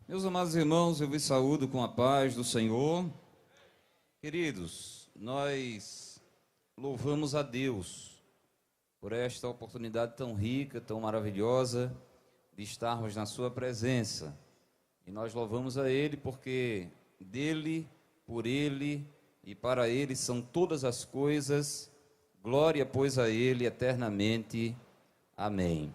Meus amados irmãos, eu vos saúdo com a paz do Senhor. Queridos, nós louvamos a Deus por esta oportunidade tão rica, tão maravilhosa de estarmos na sua presença. E nós louvamos a Ele porque dele, por Ele e para Ele são todas as coisas. Glória, pois, a Ele eternamente. Amém.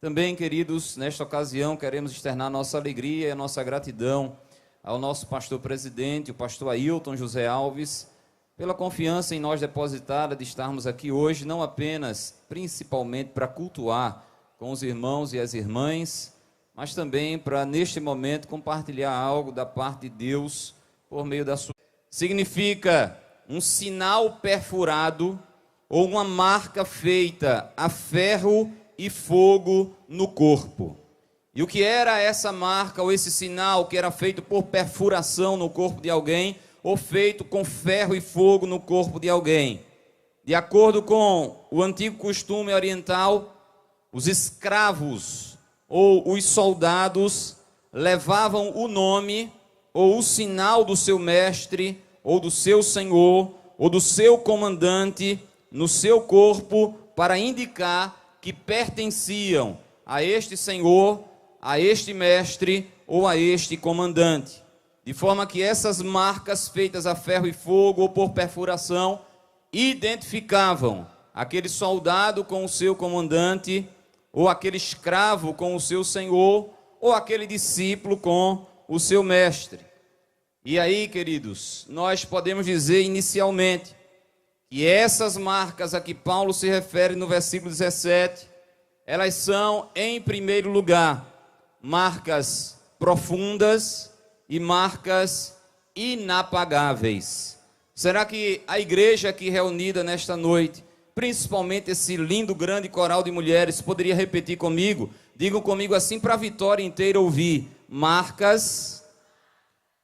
Também, queridos, nesta ocasião queremos externar nossa alegria e a nossa gratidão ao nosso pastor presidente, o pastor Ailton José Alves, pela confiança em nós depositada de estarmos aqui hoje, não apenas, principalmente para cultuar com os irmãos e as irmãs, mas também para, neste momento, compartilhar algo da parte de Deus por meio da sua... Significa um sinal perfurado ou uma marca feita a ferro e fogo no corpo. E o que era essa marca ou esse sinal que era feito por perfuração no corpo de alguém ou feito com ferro e fogo no corpo de alguém? De acordo com o antigo costume oriental, os escravos ou os soldados levavam o nome ou o sinal do seu mestre ou do seu senhor ou do seu comandante no seu corpo para indicar que pertenciam a este senhor, a este mestre ou a este comandante. De forma que essas marcas feitas a ferro e fogo ou por perfuração identificavam aquele soldado com o seu comandante, ou aquele escravo com o seu senhor, ou aquele discípulo com o seu mestre. E aí, queridos, nós podemos dizer inicialmente que essas marcas a que Paulo se refere no versículo 17, elas são, em primeiro lugar, marcas profundas e marcas inapagáveis. Será que a igreja aqui reunida nesta noite, principalmente esse lindo, grande coral de mulheres, poderia repetir comigo? Digam comigo assim para a vitória inteira ouvir: marcas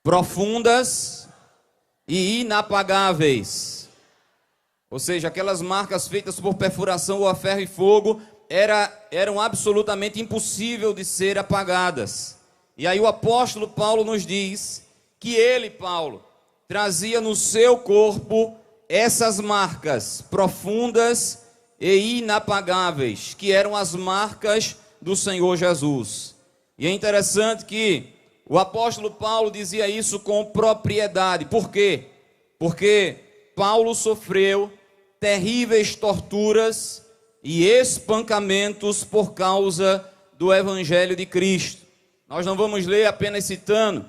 profundas e inapagáveis. Ou seja, aquelas marcas feitas por perfuração ou a ferro e fogo eram absolutamente impossíveis de ser apagadas. E aí o apóstolo Paulo nos diz que ele, Paulo, trazia no seu corpo essas marcas profundas e inapagáveis, que eram as marcas do Senhor Jesus. E é interessante que o apóstolo Paulo dizia isso com propriedade. Por quê? Porque Paulo sofreu terríveis torturas e espancamentos por causa do Evangelho de Cristo. Nós não vamos ler apenas citando.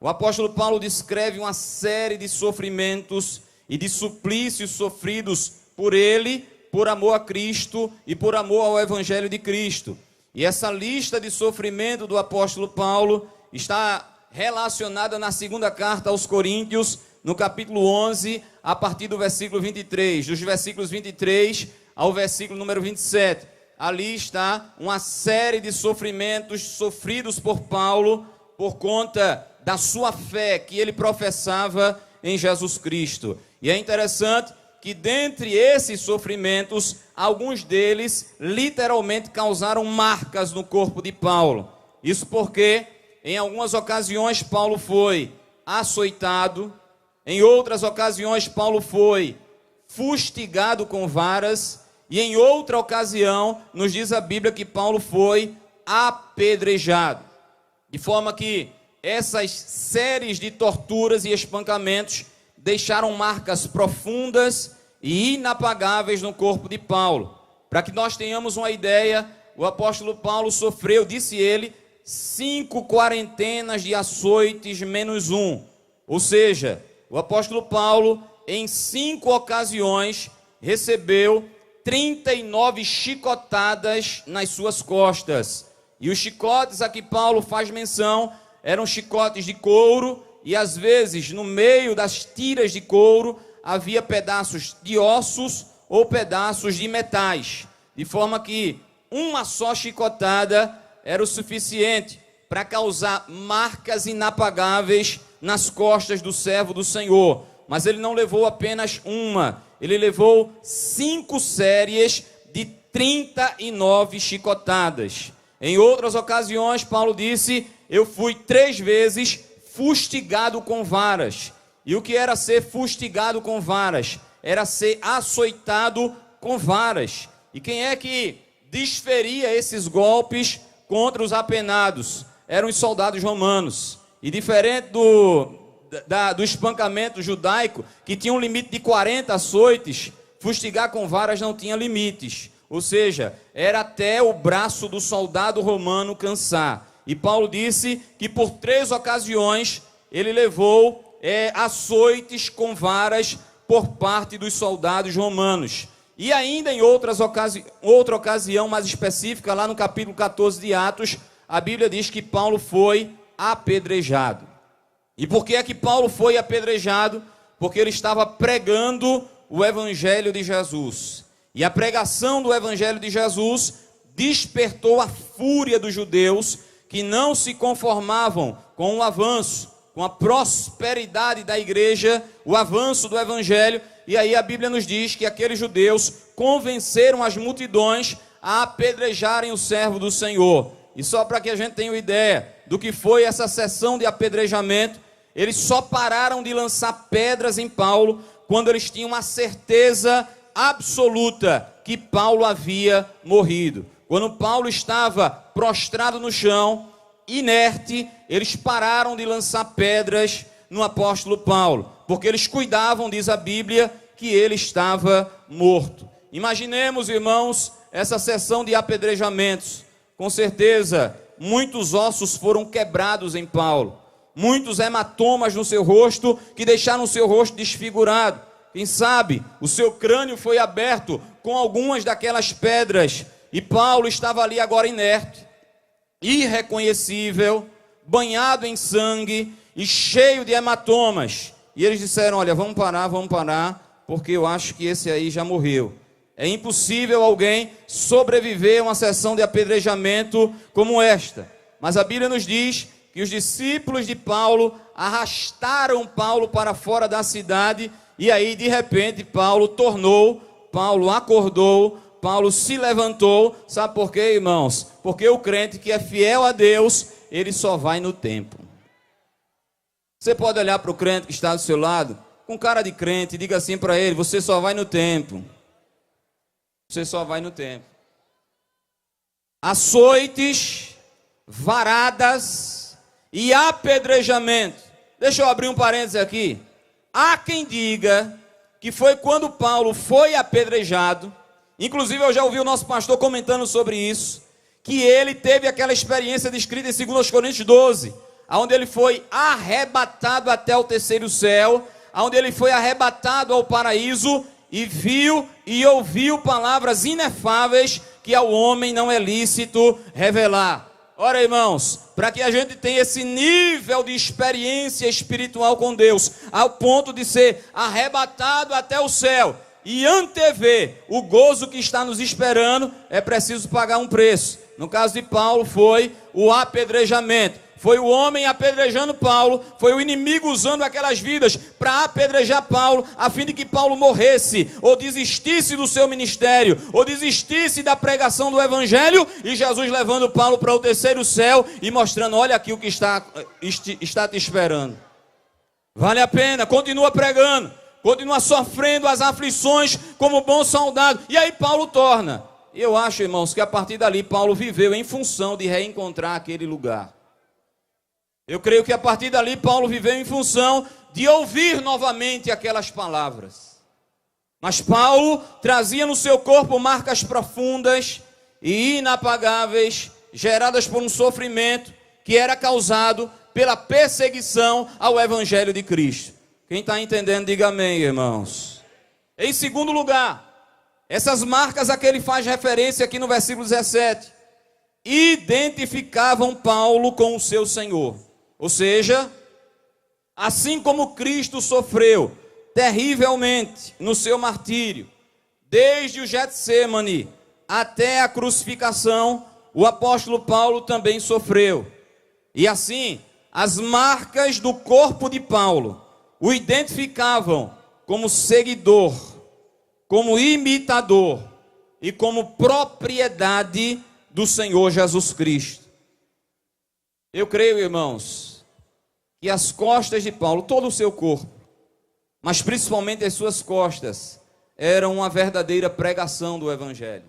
O apóstolo Paulo descreve uma série de sofrimentos e de suplícios sofridos por ele, por amor a Cristo e por amor ao Evangelho de Cristo. E essa lista de sofrimento do apóstolo Paulo está relacionada na segunda carta aos Coríntios, no capítulo 11, a partir do versículo 23, dos versículos 23 ao versículo número 27. Ali está uma série de sofrimentos sofridos por Paulo por conta da sua fé que ele professava em Jesus Cristo. E é interessante que dentre esses sofrimentos, alguns deles literalmente causaram marcas no corpo de Paulo. Isso porque em algumas ocasiões Paulo foi açoitado, em outras ocasiões Paulo foi fustigado com varas, e em outra ocasião nos diz a Bíblia que Paulo foi apedrejado. De forma que essas séries de torturas e espancamentos deixaram marcas profundas e inapagáveis no corpo de Paulo. Para que nós tenhamos uma ideia, o apóstolo Paulo sofreu, disse ele, 5 quarentenas de açoites menos um. Ou seja, o apóstolo Paulo, em 5 ocasiões, recebeu 39 chicotadas nas suas costas. E os chicotes a que Paulo faz menção eram chicotes de couro, e às vezes, no meio das tiras de couro, havia pedaços de ossos ou pedaços de metais. De forma que uma só chicotada era o suficiente para causar marcas inapagáveis nas costas do servo do Senhor. Mas ele não levou apenas uma, ele levou 5 séries de 39 chicotadas. Em outras ocasiões, Paulo disse eu fui 3 vezes fustigado com varas. E o que era ser fustigado com varas? Era ser açoitado com varas. E quem é que desferia esses golpes contra os apenados? Eram os soldados romanos. E diferente do espancamento judaico, que tinha um limite de 40 açoites, fustigar com varas não tinha limites. Ou seja, era até o braço do soldado romano cansar. E Paulo disse que por 3 ocasiões ele levou açoites com varas por parte dos soldados romanos. E ainda em outra ocasião mais específica, lá no capítulo 14 de Atos, a Bíblia diz que Paulo foi apedrejado. E por que é que Paulo foi apedrejado? Porque ele estava pregando o Evangelho de Jesus. E a pregação do Evangelho de Jesus despertou a fúria dos judeus que não se conformavam com o avanço, com a prosperidade da igreja, o avanço do Evangelho. E aí a Bíblia nos diz que aqueles judeus convenceram as multidões a apedrejarem o servo do Senhor. E só para que a gente tenha uma ideia do que foi essa sessão de apedrejamento, eles só pararam de lançar pedras em Paulo quando eles tinham a certeza absoluta que Paulo havia morrido. Quando Paulo estava prostrado no chão, inerte, eles pararam de lançar pedras no apóstolo Paulo, porque eles cuidavam, diz a Bíblia, que ele estava morto. Imaginemos, irmãos, essa sessão de apedrejamentos. Com certeza, muitos ossos foram quebrados em Paulo, muitos hematomas no seu rosto que deixaram o seu rosto desfigurado. Quem sabe o seu crânio foi aberto com algumas daquelas pedras e Paulo estava ali agora inerte, irreconhecível, banhado em sangue e cheio de hematomas. E eles disseram: olha, vamos parar, porque eu acho que esse aí já morreu. É impossível alguém sobreviver a uma sessão de apedrejamento como esta. Mas a Bíblia nos diz que os discípulos de Paulo arrastaram Paulo para fora da cidade, e aí de repente Paulo acordou, Paulo se levantou. Sabe por quê, irmãos? Porque o crente que é fiel a Deus, ele só vai no templo. Você pode olhar para o crente que está do seu lado, com cara de crente, e diga assim para ele: você só vai no templo. Você só vai no templo. Açoites, varadas e apedrejamento. Deixa eu abrir um parênteses aqui. Há quem diga que foi quando Paulo foi apedrejado, inclusive eu já ouvi o nosso pastor comentando sobre isso, que ele teve aquela experiência descrita em 2 Coríntios 12, onde ele foi arrebatado até o 3º céu, onde ele foi arrebatado ao paraíso e viu e ouviu palavras inefáveis que ao homem não é lícito revelar. Ora, irmãos, para que a gente tenha esse nível de experiência espiritual com Deus, ao ponto de ser arrebatado até o céu e antever o gozo que está nos esperando, é preciso pagar um preço. No caso de Paulo foi o apedrejamento. Foi o homem apedrejando Paulo, foi o inimigo usando aquelas vidas para apedrejar Paulo, a fim de que Paulo morresse, ou desistisse do seu ministério, ou desistisse da pregação do Evangelho, e Jesus levando Paulo para o 3º céu e mostrando: olha aqui o que está te esperando. Vale a pena, continua pregando, continua sofrendo as aflições como bom soldado. E aí Paulo torna. Eu acho, irmãos, que a partir dali Paulo viveu em função de reencontrar aquele lugar. Eu creio que a partir dali Paulo viveu em função de ouvir novamente aquelas palavras. Mas Paulo trazia no seu corpo marcas profundas e inapagáveis, geradas por um sofrimento que era causado pela perseguição ao Evangelho de Cristo. Quem está entendendo, diga amém, irmãos. Em segundo lugar, essas marcas a que ele faz referência aqui no versículo 17, identificavam Paulo com o seu Senhor. Ou seja, assim como Cristo sofreu terrivelmente no seu martírio, desde o Getsêmani até a crucificação, o apóstolo Paulo também sofreu. E assim, as marcas do corpo de Paulo o identificavam como seguidor, como imitador e como propriedade do Senhor Jesus Cristo. Eu creio, irmãos, que as costas de Paulo, todo o seu corpo, mas principalmente as suas costas, eram uma verdadeira pregação do Evangelho.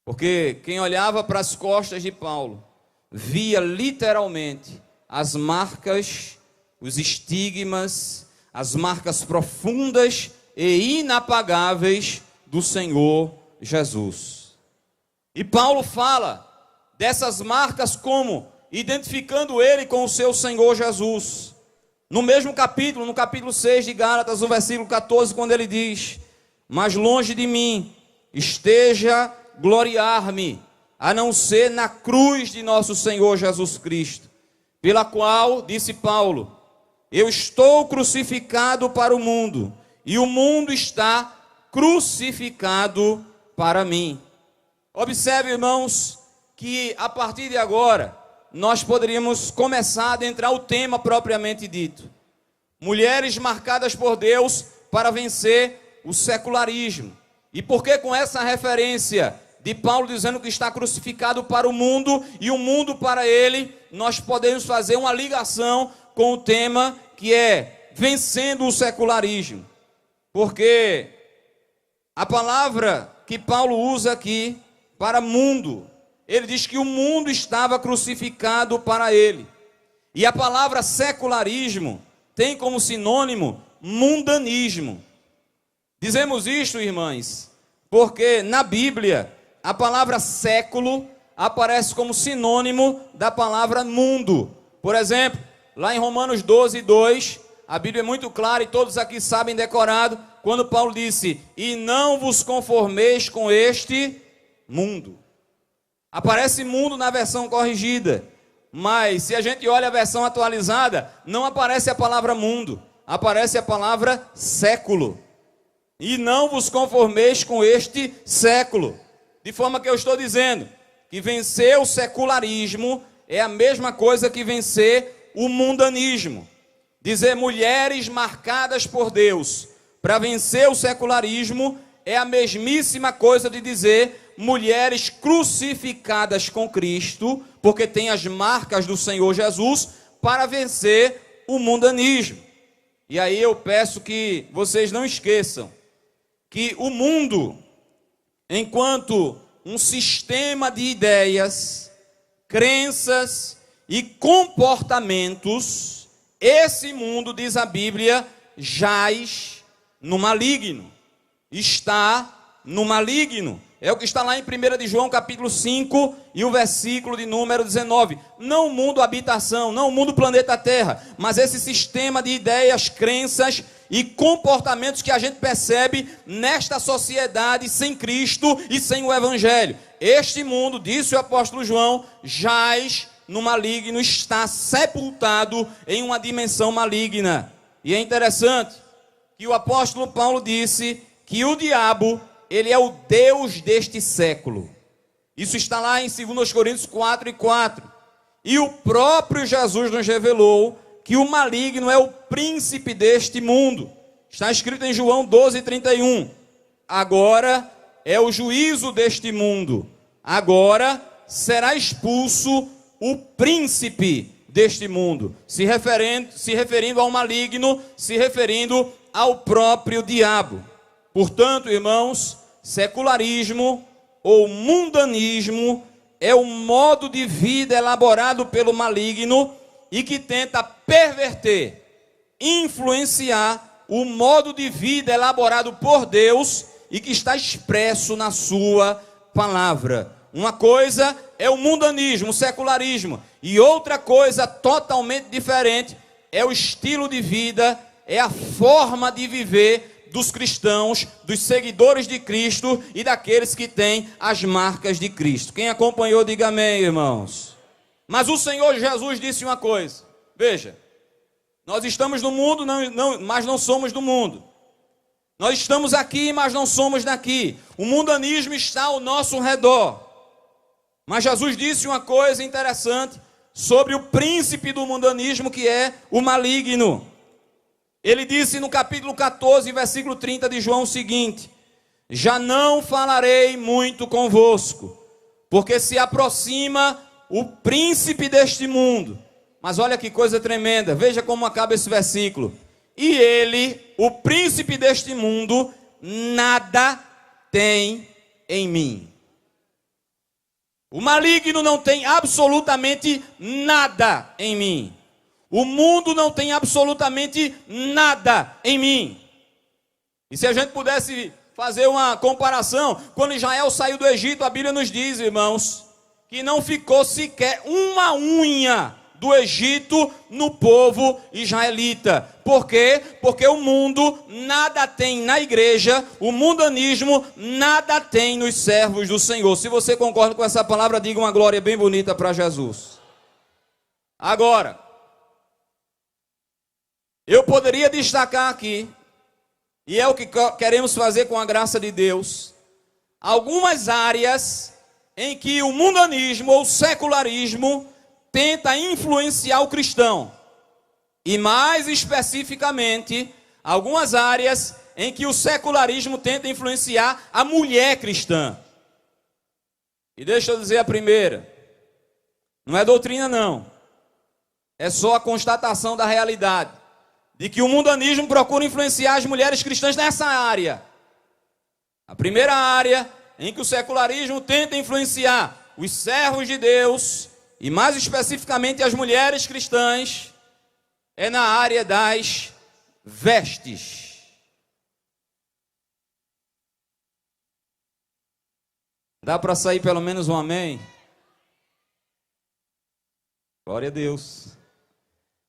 Porque quem olhava para as costas de Paulo, via literalmente as marcas, os estigmas, as marcas profundas e inapagáveis do Senhor Jesus. E Paulo fala dessas marcas como identificando ele com o seu Senhor Jesus. No mesmo capítulo, no capítulo 6 de Gálatas, no versículo 14, quando ele diz: mas longe de mim esteja gloriar-me, a não ser na cruz de nosso Senhor Jesus Cristo, pela qual, disse Paulo, eu estou crucificado para o mundo, e o mundo está crucificado para mim. Observe, irmãos, que a partir de agora, nós poderíamos começar a adentrar o tema propriamente dito. Mulheres marcadas por Deus para vencer o secularismo. E por que com essa referência de Paulo dizendo que está crucificado para o mundo e o mundo para ele, nós podemos fazer uma ligação com o tema que é vencendo o secularismo. Porque a palavra que Paulo usa aqui para mundo, ele diz que o mundo estava crucificado para ele. E a palavra secularismo tem como sinônimo mundanismo. Dizemos isto, irmãs, porque na Bíblia a palavra século aparece como sinônimo da palavra mundo. Por exemplo, lá em Romanos 12, 2, a Bíblia é muito clara e todos aqui sabem decorado, quando Paulo disse: e não vos conformeis com este mundo. Aparece mundo na versão corrigida, mas se a gente olha a versão atualizada, não aparece a palavra mundo, aparece a palavra século. E não vos conformeis com este século. De forma que eu estou dizendo que vencer o secularismo é a mesma coisa que vencer o mundanismo. Dizer mulheres marcadas por Deus para vencer o secularismo é a mesmíssima coisa de dizer mulheres crucificadas com Cristo, porque tem as marcas do Senhor Jesus, para vencer o mundanismo. E aí eu peço que vocês não esqueçam que o mundo, enquanto um sistema de ideias, crenças e comportamentos, esse mundo, diz a Bíblia, jaz no maligno, está no maligno. É o que está lá em 1 de João capítulo 5 e o versículo de número 19. Não o mundo habitação, não o mundo planeta Terra, mas esse sistema de ideias, crenças e comportamentos que a gente percebe nesta sociedade sem Cristo e sem o Evangelho. Este mundo, disse o apóstolo João, jaz no maligno, está sepultado em uma dimensão maligna. E é interessante que o apóstolo Paulo disse que o diabo, ele é o Deus deste século. Isso está lá em 2 Coríntios 4 e 4. E o próprio Jesus nos revelou que o maligno é o príncipe deste mundo. Está escrito em João 12, 31. Agora é o juízo deste mundo. Agora será expulso o príncipe deste mundo. Se referindo ao maligno, se referindo ao próprio diabo. Portanto, irmãos, secularismo ou mundanismo é o modo de vida elaborado pelo maligno e que tenta perverter, influenciar o modo de vida elaborado por Deus e que está expresso na sua palavra. Uma coisa é o mundanismo, o secularismo, e outra coisa totalmente diferente é o estilo de vida, é a forma de viver dos cristãos, dos seguidores de Cristo e daqueles que têm as marcas de Cristo. Quem acompanhou, diga amém, irmãos. Mas o Senhor Jesus disse uma coisa, veja, nós estamos no mundo, mas não somos do mundo. Nós estamos aqui, mas não somos daqui. O mundanismo está ao nosso redor. Mas Jesus disse uma coisa interessante sobre o príncipe do mundanismo, que é o maligno. Ele disse no capítulo 14, versículo 30 de João o seguinte: já não falarei muito convosco, porque se aproxima o príncipe deste mundo. Mas olha que coisa tremenda, veja como acaba esse versículo. E ele, o príncipe deste mundo, nada tem em mim. O maligno não tem absolutamente nada em mim. O mundo não tem absolutamente nada em mim. E se a gente pudesse fazer uma comparação, quando Israel saiu do Egito, a Bíblia nos diz, irmãos, que não ficou sequer uma unha do Egito no povo israelita. Por quê? Porque o mundo nada tem na igreja, o mundanismo nada tem nos servos do Senhor. Se você concorda com essa palavra, diga uma glória bem bonita para Jesus. Agora, eu poderia destacar aqui, e é o que queremos fazer com a graça de Deus, algumas áreas em que o mundanismo ou o secularismo tenta influenciar o cristão. E mais especificamente, algumas áreas em que o secularismo tenta influenciar a mulher cristã. E deixa eu dizer a primeira. Não é doutrina não. É só a constatação da realidade. De que o mundanismo procura influenciar as mulheres cristãs nessa área. A primeira área em que o secularismo tenta influenciar os servos de Deus, e mais especificamente as mulheres cristãs, é na área das vestes. Dá para sair pelo menos um amém? Glória a Deus.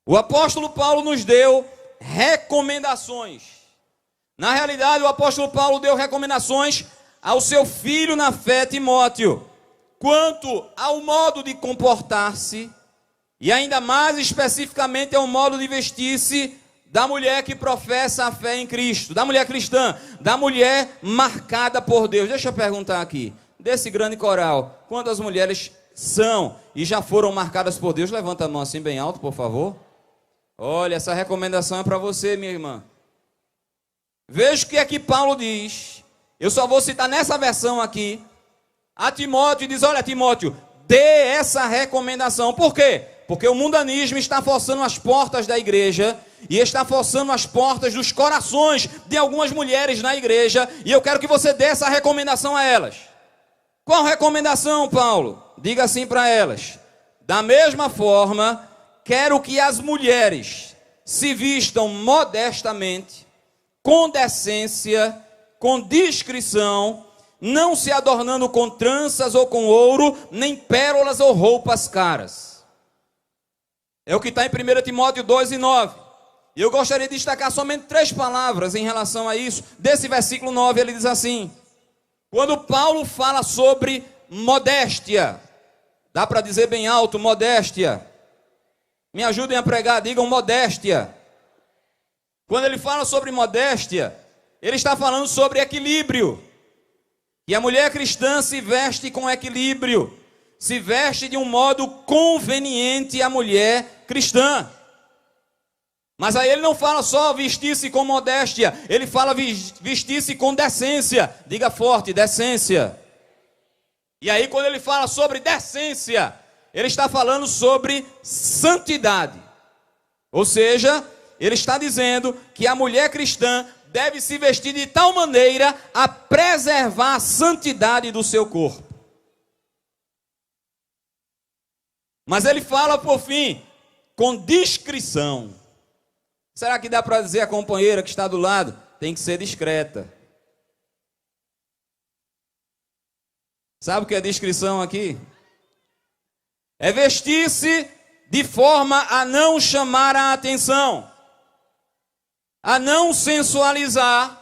O apóstolo Paulo nos deu recomendações. Na realidade, o apóstolo Paulo deu recomendações ao seu filho na fé, Timóteo, quanto ao modo de comportar-se, e ainda mais especificamente ao modo de vestir-se da mulher que professa a fé em Cristo, da mulher cristã, da mulher marcada por Deus. Deixa eu perguntar aqui, desse grande coral, quantas mulheres são e já foram marcadas por Deus? Levanta a mão assim bem alto, por favor. Olha, essa recomendação é para você, minha irmã. Veja o que é que Paulo diz. Eu só vou citar nessa versão aqui. A Timóteo diz, olha Timóteo, dê essa recomendação. Por quê? Porque o mundanismo está forçando as portas da igreja e está forçando as portas dos corações de algumas mulheres na igreja, e eu quero que você dê essa recomendação a elas. Qual recomendação, Paulo? Diga assim para elas: da mesma forma, quero que as mulheres se vistam modestamente, com decência, com discrição, não se adornando com tranças ou com ouro, nem pérolas ou roupas caras. É o que está em 1 Timóteo 2:9. E eu gostaria de destacar somente 3 palavras em relação a isso. Desse versículo 9, ele diz assim: quando Paulo fala sobre modéstia, dá para dizer bem alto, modéstia. Me ajudem a pregar, digam modéstia. Quando ele fala sobre modéstia, ele está falando sobre equilíbrio. E a mulher cristã se veste com equilíbrio, se veste de um modo conveniente à mulher cristã. Mas aí ele não fala só vestir-se com modéstia, ele fala vestir-se com decência. Diga forte, decência. E aí quando ele fala sobre decência, ele está falando sobre santidade. Ou seja, ele está dizendo que a mulher cristã deve se vestir de tal maneira a preservar a santidade do seu corpo. Mas ele fala, por fim, com discrição. Será que dá para dizer à companheira que está do lado? Tem que ser discreta. Sabe o que é discrição aqui? É vestir-se de forma a não chamar a atenção, a não sensualizar,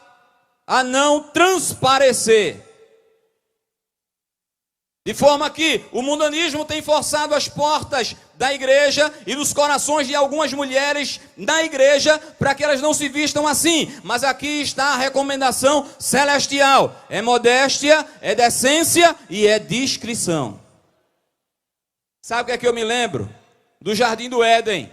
a não transparecer. De forma que o mundanismo tem forçado as portas da igreja e dos corações de algumas mulheres na igreja para que elas não se vistam assim. Mas aqui está a recomendação celestial: é modéstia, é decência e é discrição. Sabe o que é que eu me lembro? Do Jardim do Éden.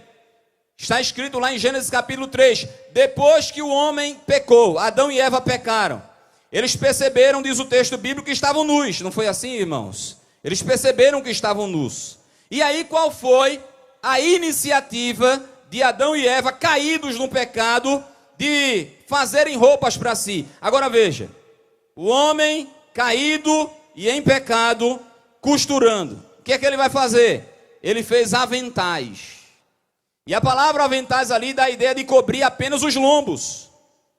Está escrito lá em Gênesis capítulo 3, depois que o homem pecou, Adão e Eva pecaram, eles perceberam, diz o texto bíblico, que estavam nus. Não foi assim, irmãos? Eles perceberam que estavam nus. E aí qual foi a iniciativa de Adão e Eva, caídos no pecado, de fazerem roupas para si? Agora veja, o homem caído e em pecado, costurando. O que é que ele vai fazer? Ele fez aventais. E a palavra aventais ali dá a ideia de cobrir apenas os lombos,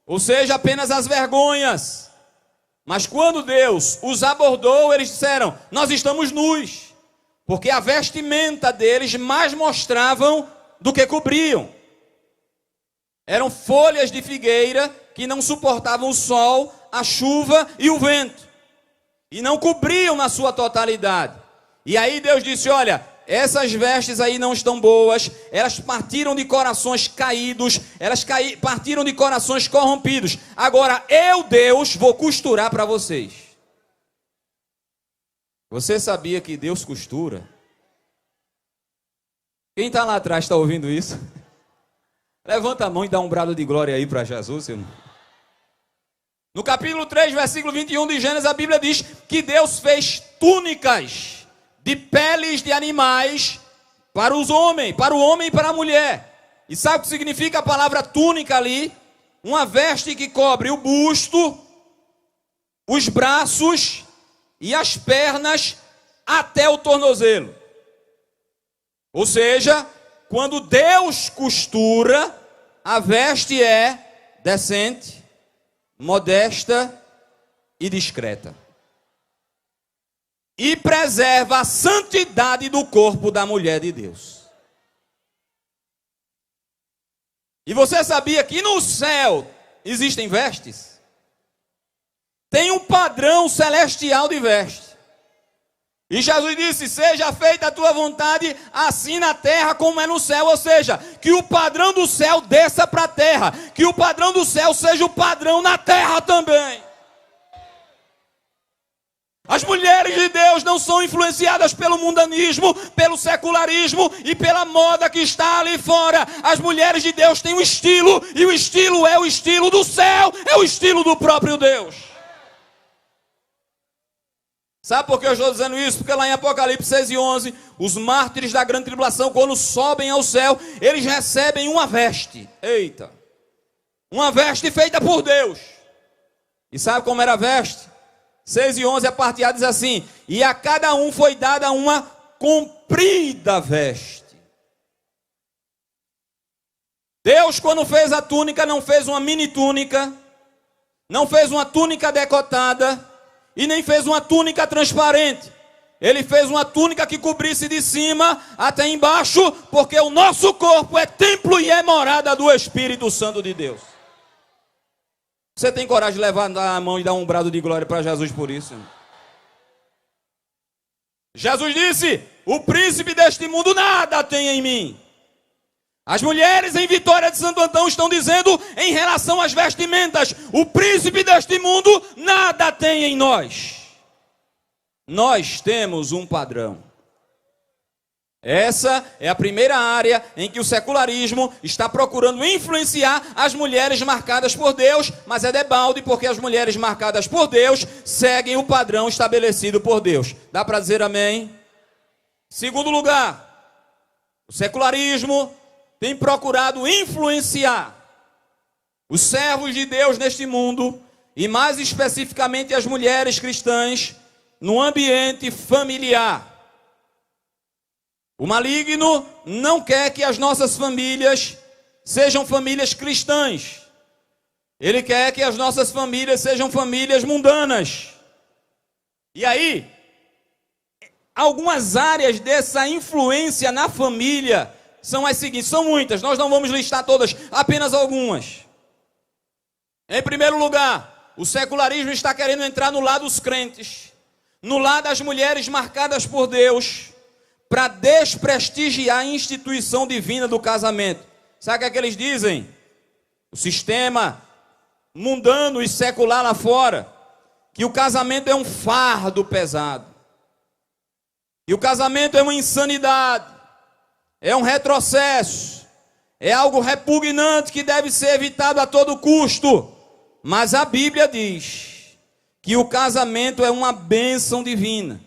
ou seja, apenas as vergonhas. Mas quando Deus os abordou, eles disseram: nós estamos nus, porque a vestimenta deles mais mostravam do que cobriam. Eram folhas de figueira que não suportavam o sol, a chuva e o vento, e não cobriam na sua totalidade. E aí Deus disse: olha, essas vestes aí não estão boas, elas partiram de corações caídos, partiram de corações corrompidos. Agora eu, Deus, vou costurar para vocês. Você sabia que Deus costura? Quem está lá atrás está ouvindo isso? Levanta a mão e dá um brado de glória aí para Jesus, seu irmão. No capítulo 3, versículo 21 de Gênesis, a Bíblia diz que Deus fez túnicas de peles de animais para o homem e para a mulher. E sabe o que significa a palavra túnica ali? Uma veste que cobre o busto, os braços e as pernas até o tornozelo. Ou seja, quando Deus costura, a veste é decente, modesta e discreta. E preserva a santidade do corpo da mulher de Deus. E você sabia que no céu existem vestes? Tem um padrão celestial de veste. E Jesus disse: seja feita a tua vontade, assim na terra como é no céu. Ou seja, que o padrão do céu desça para a terra, que o padrão do céu seja o padrão na terra também. As mulheres de Deus não são influenciadas pelo mundanismo, pelo secularismo e pela moda que está ali fora. As mulheres de Deus têm um estilo, e o estilo é o estilo do céu, é o estilo do próprio Deus. Sabe por que eu estou dizendo isso? Porque lá em Apocalipse 6:11, os mártires da grande tribulação, quando sobem ao céu, eles recebem uma veste. Eita! Uma veste feita por Deus. E sabe como era a veste? 6:11, a parte A diz assim: e a cada um foi dada uma comprida veste. Deus, quando fez a túnica, não fez uma mini túnica, não fez uma túnica decotada, e nem fez uma túnica transparente. Ele fez uma túnica que cobrisse de cima até embaixo, porque o nosso corpo é templo e é morada do Espírito Santo de Deus. Você tem coragem de levantar a mão e dar um brado de glória para Jesus por isso? Jesus disse: o príncipe deste mundo nada tem em mim. As mulheres em Vitória de Santo Antão estão dizendo em relação às vestimentas: o príncipe deste mundo nada tem em nós. Nós temos um padrão. Essa é a primeira área em que o secularismo está procurando influenciar as mulheres marcadas por Deus, mas é debalde, porque as mulheres marcadas por Deus seguem o padrão estabelecido por Deus. Dá para dizer amém? Segundo lugar, o secularismo tem procurado influenciar os servos de Deus neste mundo, e mais especificamente as mulheres cristãs, no ambiente familiar. O maligno não quer que as nossas famílias sejam famílias cristãs. Ele quer que as nossas famílias sejam famílias mundanas. E aí, algumas áreas dessa influência na família são as seguintes, são muitas, nós não vamos listar todas, apenas algumas. Em primeiro lugar, o secularismo está querendo entrar no lado dos crentes, no lado das mulheres marcadas por Deus, para desprestigiar a instituição divina do casamento. Sabe o que é que eles dizem? O sistema mundano e secular lá fora, que o casamento é um fardo pesado, e o casamento é uma insanidade, é um retrocesso, é algo repugnante que deve ser evitado a todo custo. Mas a Bíblia diz que o casamento é uma bênção divina.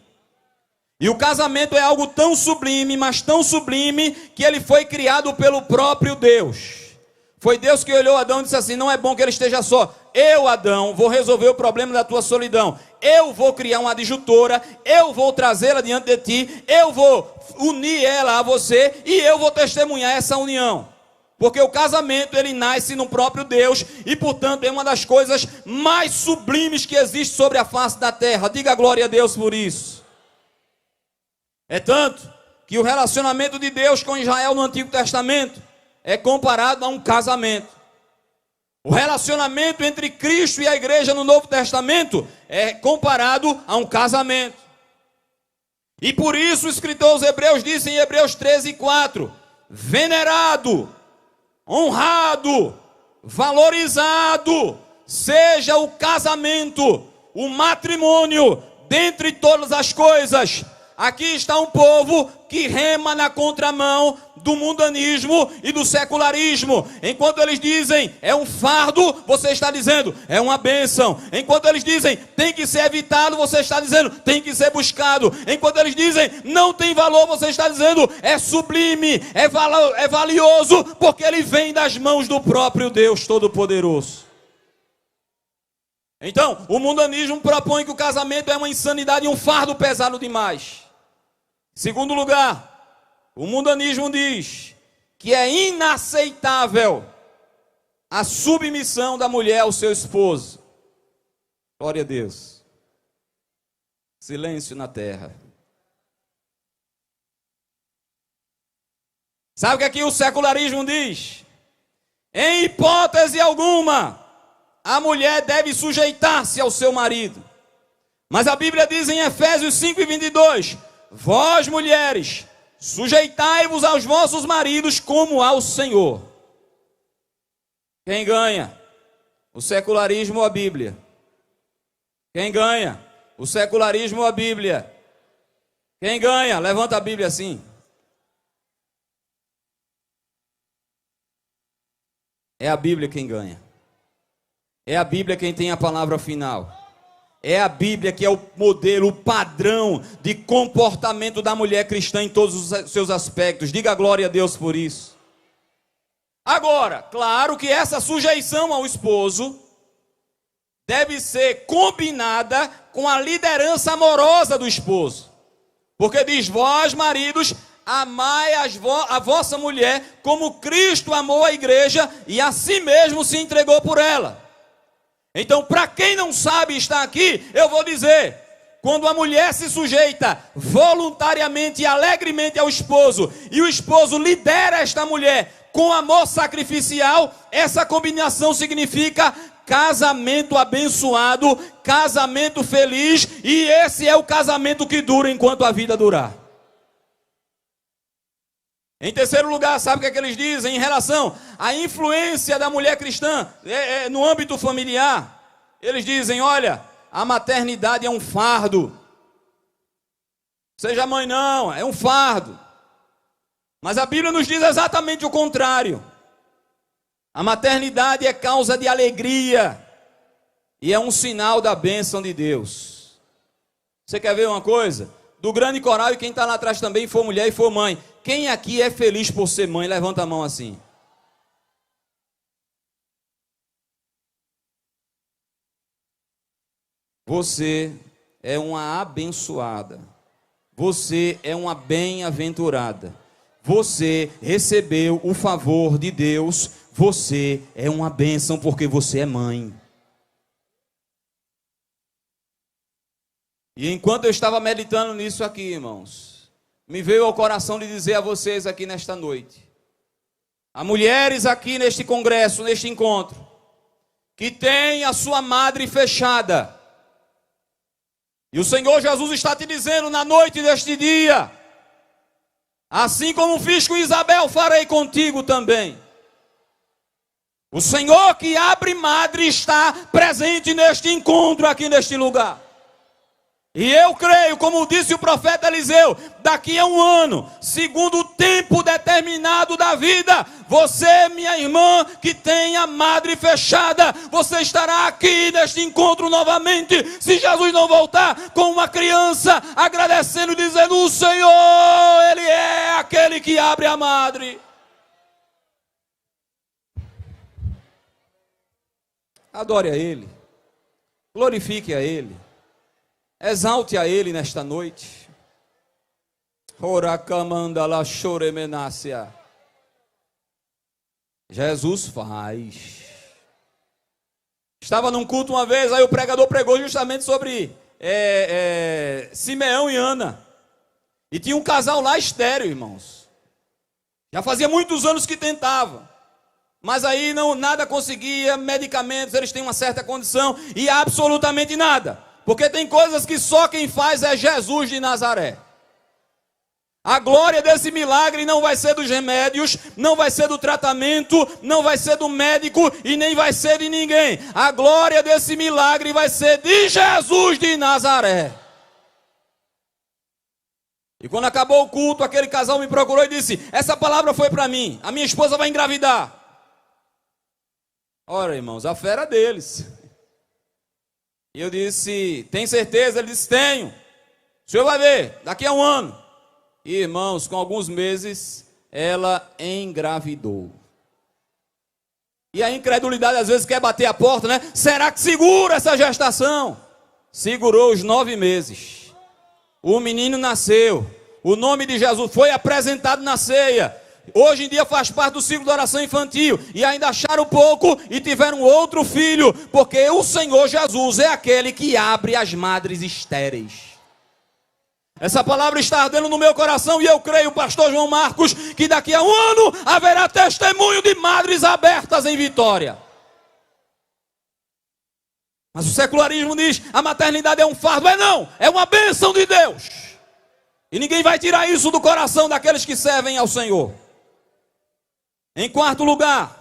E o casamento é algo tão sublime, mas tão sublime, que ele foi criado pelo próprio Deus. Foi Deus que olhou Adão e disse assim: não é bom que ele esteja só. Eu, Adão, vou resolver o problema da tua solidão. Eu vou criar uma adjutora, eu vou trazê-la diante de ti, eu vou unir ela a você e eu vou testemunhar essa união. Porque o casamento, ele nasce no próprio Deus e, portanto, é uma das coisas mais sublimes que existe sobre a face da terra. Diga glória a Deus por isso. É tanto que o relacionamento de Deus com Israel no Antigo Testamento é comparado a um casamento. O relacionamento entre Cristo e a igreja no Novo Testamento é comparado a um casamento. E por isso o escritor aos Hebreus disse em Hebreus 13:4: venerado, honrado, valorizado seja o casamento, o matrimônio, dentre todas as coisas. Aqui está um povo que rema na contramão do mundanismo e do secularismo. Enquanto eles dizem é um fardo, você está dizendo é uma bênção. Enquanto eles dizem tem que ser evitado, você está dizendo tem que ser buscado. Enquanto eles dizem não tem valor, você está dizendo é sublime, é valioso, porque ele vem das mãos do próprio Deus Todo-Poderoso. Então, o mundanismo propõe que o casamento é uma insanidade e um fardo pesado demais. Segundo lugar, o mundanismo diz que é inaceitável a submissão da mulher ao seu esposo. Glória a Deus. Silêncio na terra. Sabe o que aqui o secularismo diz? Em hipótese alguma, a mulher deve sujeitar-se ao seu marido. Mas a Bíblia diz em Efésios 5:22, vós mulheres, sujeitai-vos aos vossos maridos como ao Senhor. Quem ganha? O secularismo ou a Bíblia? Quem ganha? O secularismo ou a Bíblia? Quem ganha? Levanta a Bíblia assim. É a Bíblia quem ganha. É a Bíblia quem tem a palavra final. É a Bíblia que é o modelo, o padrão de comportamento da mulher cristã em todos os seus aspectos. Diga glória a Deus por isso. Agora, claro que essa sujeição ao esposo deve ser combinada com a liderança amorosa do esposo. Porque diz, vós maridos, amai a vossa mulher como Cristo amou a igreja e a si mesmo se entregou por ela. Então, para quem não sabe estar aqui, eu vou dizer, quando a mulher se sujeita voluntariamente e alegremente ao esposo, e o esposo lidera esta mulher com amor sacrificial, essa combinação significa casamento abençoado, casamento feliz, e esse é o casamento que dura enquanto a vida durar. Em terceiro lugar, sabe o que é que eles dizem em relação à influência da mulher cristã no âmbito familiar? Eles dizem, olha, a maternidade é um fardo. Seja mãe não, é um fardo. Mas a Bíblia nos diz exatamente o contrário. A maternidade é causa de alegria e é um sinal da bênção de Deus. Você quer ver uma coisa? Do grande coral, e quem está lá atrás também for mulher e for mãe. Quem aqui é feliz por ser mãe? Levanta a mão assim. Você é uma abençoada. Você é uma bem-aventurada. Você recebeu o favor de Deus. Você é uma bênção porque você é mãe. E enquanto eu estava meditando nisso aqui, irmãos, me veio ao coração de dizer a vocês aqui nesta noite, a mulheres aqui neste congresso, neste encontro, que tem a sua madre fechada, e o Senhor Jesus está te dizendo na noite deste dia, assim como fiz com Isabel, farei contigo também. O Senhor que abre madre está presente neste encontro aqui neste lugar. E eu creio, como disse o profeta Eliseu, daqui a um ano, segundo o tempo determinado da vida, você, minha irmã, que tem a madre fechada, você estará aqui neste encontro novamente, se Jesus não voltar, com uma criança, agradecendo, dizendo: o Senhor, Ele é aquele que abre a madre. Adore a Ele, glorifique a Ele. Exalte a Ele nesta noite. Jesus faz. Estava num culto uma vez, aí o pregador pregou justamente sobre Simeão e Ana. E tinha um casal lá estéril, irmãos. Já fazia muitos anos que tentava. Mas aí nada conseguia, medicamentos, eles têm uma certa condição e absolutamente nada. Porque tem coisas que só quem faz é Jesus de Nazaré. A glória desse milagre não vai ser dos remédios, não vai ser do tratamento, não vai ser do médico e nem vai ser de ninguém. A glória desse milagre vai ser de Jesus de Nazaré. E quando acabou o culto, aquele casal me procurou e disse: essa palavra foi para mim, a minha esposa vai engravidar. Ora, irmãos, a fé era deles. E eu disse: tem certeza? Ele disse: tenho. O senhor vai ver, daqui a um ano. E, irmãos, com alguns meses, ela engravidou. E a incredulidade às vezes quer bater a porta, né? Será que segura essa gestação? Segurou os 9 meses. O menino nasceu. O nome de Jesus foi apresentado na ceia. Hoje em dia faz parte do ciclo de oração infantil. E ainda acharam pouco e tiveram outro filho. Porque o Senhor Jesus é aquele que abre as madres estéreis. Essa palavra está ardendo no meu coração. E eu creio, pastor João Marcos, que daqui a um ano haverá testemunho de madres abertas em Vitória. Mas o secularismo diz: a maternidade é um fardo. Não, é uma bênção de Deus. E ninguém vai tirar isso do coração daqueles que servem ao Senhor. Em quarto lugar,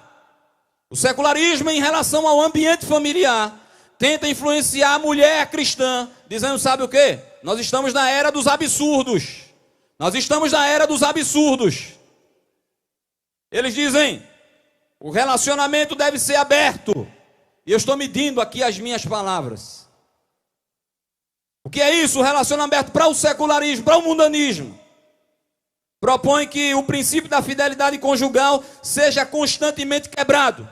o secularismo em relação ao ambiente familiar tenta influenciar a mulher cristã, dizendo: sabe o quê? Nós estamos na era dos absurdos. Nós estamos na era dos absurdos. Eles dizem: o relacionamento deve ser aberto. E eu estou medindo aqui as minhas palavras. O que é isso? O relacionamento aberto para o secularismo, para o mundanismo. Propõe que o princípio da fidelidade conjugal seja constantemente quebrado.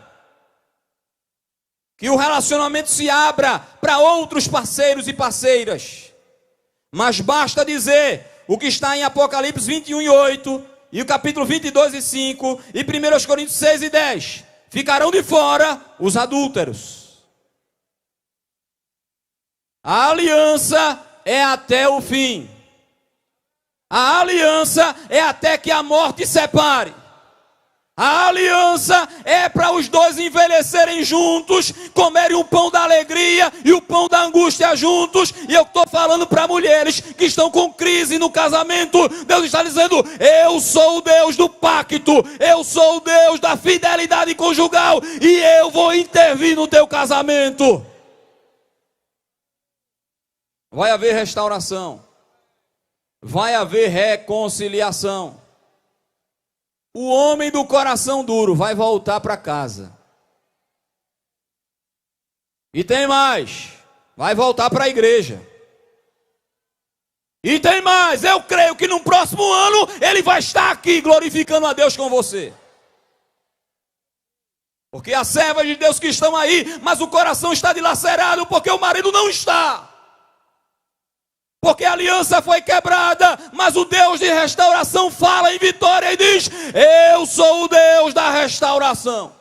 Que o relacionamento se abra para outros parceiros e parceiras. Mas basta dizer o que está em Apocalipse 21:8, e o capítulo 22:5, e 1 Coríntios 6:10. Ficarão de fora os adúlteros. A aliança é até o fim. A aliança é até que a morte separe. A aliança é para os dois envelhecerem juntos, comerem o pão da alegria e o pão da angústia juntos. E eu estou falando para mulheres que estão com crise no casamento. Deus está dizendo: eu sou o Deus do pacto, eu sou o Deus da fidelidade conjugal, e eu vou intervir no teu casamento. Vai haver restauração. Vai haver reconciliação. O homem do coração duro vai voltar para casa. E tem mais, vai voltar para a igreja. E tem mais, eu creio que no próximo ano ele vai estar aqui glorificando a Deus com você. Porque há servas de Deus que estão aí, mas o coração está dilacerado porque o marido não está. Porque a aliança foi quebrada, mas o Deus de restauração fala em Vitória e diz: eu sou o Deus da restauração.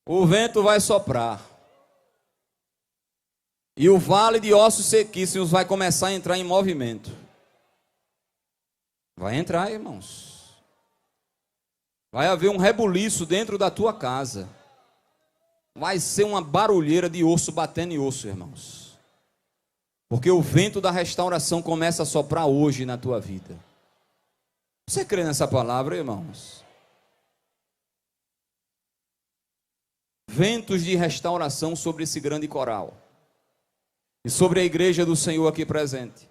O vento vai soprar. E o vale de ossos sequíssimos vai começar a entrar em movimento. Vai entrar, irmãos. Vai haver um rebuliço dentro da tua casa. Vai ser uma barulheira de osso batendo em osso, irmãos. Porque o vento da restauração começa a soprar hoje na tua vida. Você crê nessa palavra, irmãos? Ventos de restauração sobre esse grande coral. e sobre a igreja do Senhor aqui presente.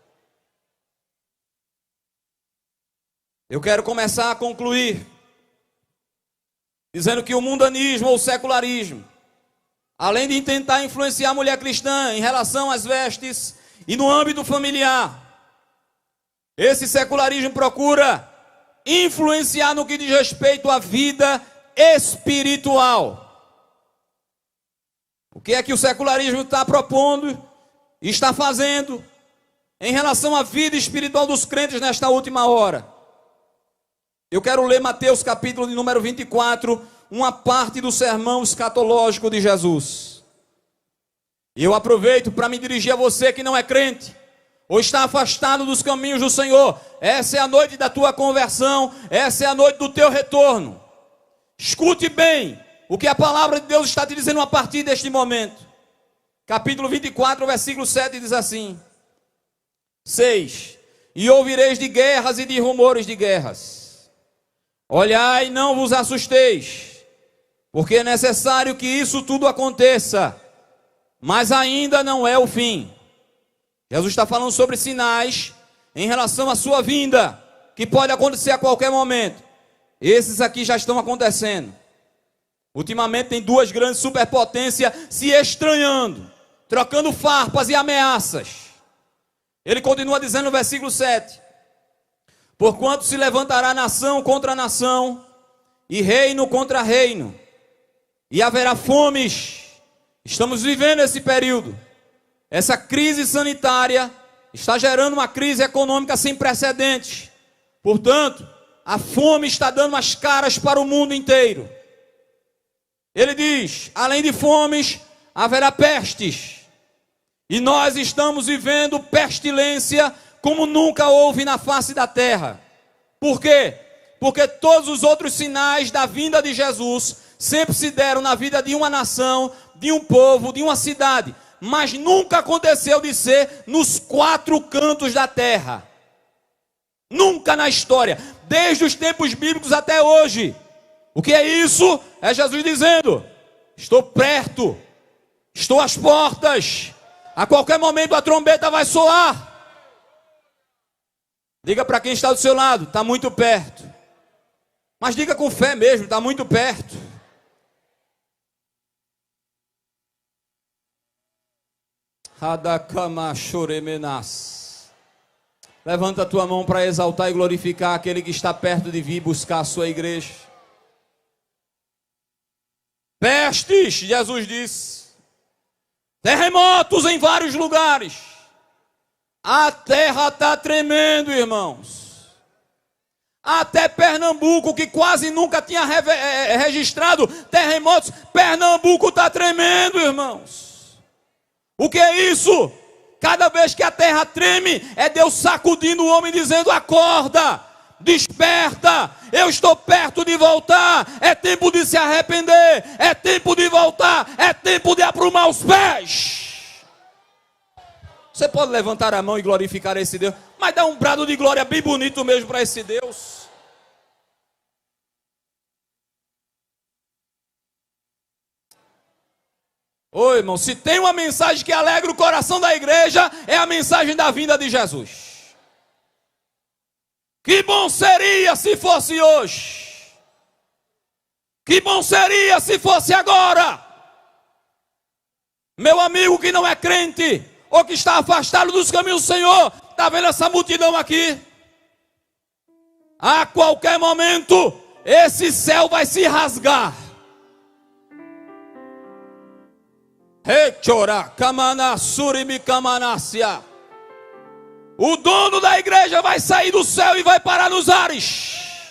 Eu quero começar a concluir dizendo que o mundanismo ou secularismo, além de tentar influenciar a mulher cristã em relação às vestes e no âmbito familiar, esse secularismo procura influenciar no que diz respeito à vida espiritual. O que é que o secularismo está propondo e está fazendo em relação à vida espiritual dos crentes nesta última hora? Eu quero ler Mateus capítulo de número 24, uma parte do sermão escatológico de Jesus. E eu aproveito para me dirigir a você que não é crente, ou está afastado dos caminhos do Senhor. Essa é a noite da tua conversão, essa é a noite do teu retorno. Escute bem o que a palavra de Deus está te dizendo a partir deste momento. Capítulo 24, versículo 7 diz assim: 6. E ouvireis de guerras e de rumores de guerras. Olhai, não vos assusteis, porque é necessário que isso tudo aconteça, mas ainda não é o fim. Jesus está falando sobre sinais em relação à sua vinda, que pode acontecer a qualquer momento. Esses aqui já estão acontecendo. Ultimamente tem duas grandes superpotências se estranhando, trocando farpas e ameaças. Ele continua dizendo no versículo 7: porquanto se levantará nação contra nação, e reino contra reino, e haverá fomes. Estamos vivendo esse período. Essa crise sanitária está gerando uma crise econômica sem precedentes. Portanto, a fome está dando as caras para o mundo inteiro. Ele diz: além de fomes, haverá pestes. E nós estamos vivendo pestilência como nunca houve na face da terra. Por quê? Porque todos os outros sinais da vinda de Jesus sempre se deram na vida de uma nação, de um povo, de uma cidade. Mas nunca aconteceu de ser nos quatro cantos da terra. Nunca na história, desde os tempos bíblicos até hoje. O que é isso? É Jesus dizendo: estou perto, estou às portas, a qualquer momento a trombeta vai soar. Diga para quem está do seu lado: está muito perto. Mas diga com fé mesmo: está muito perto. Hadakama choremenas. Levanta a tua mão para exaltar e glorificar aquele que está perto de vir buscar a sua igreja. Pestes, Jesus disse. Terremotos em vários lugares. A terra está tremendo, irmãos. Até Pernambuco, que quase nunca tinha registrado terremotos, Pernambuco está tremendo, irmãos. O que é isso? Cada vez que a terra treme, é Deus sacudindo o homem, dizendo: acorda, desperta, eu estou perto de voltar, é tempo de se arrepender, é tempo de voltar, é tempo de aprumar os pés. Você pode levantar a mão e glorificar esse Deus, mas dá um brado de glória bem bonito mesmo para esse Deus. Ô irmão, se tem uma mensagem que alegra o coração da igreja, é a mensagem da vinda de Jesus. Que bom seria se fosse hoje. Que bom seria se fosse agora. Meu amigo que não é crente, ou que está afastado dos caminhos do Senhor, está vendo essa multidão aqui? A qualquer momento, esse céu vai se rasgar. O dono da igreja vai sair do céu e vai parar nos ares.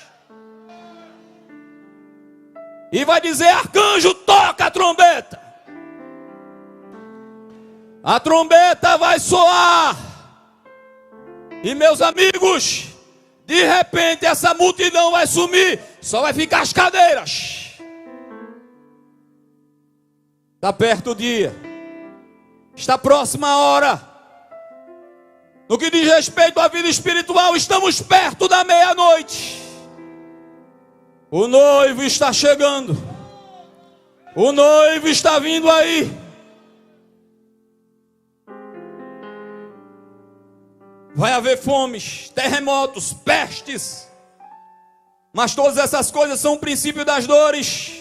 E vai dizer: arcanjo, toca a trombeta. A trombeta vai soar. E meus amigos, de repente essa multidão vai sumir. Só vai ficar as cadeiras. Está perto o dia, está próxima a hora. No que diz respeito à vida espiritual, estamos perto da meia-noite. O noivo está chegando, o noivo está vindo aí. vai haver fomes, terremotos, pestes. Mas todas essas coisas são o princípio das dores.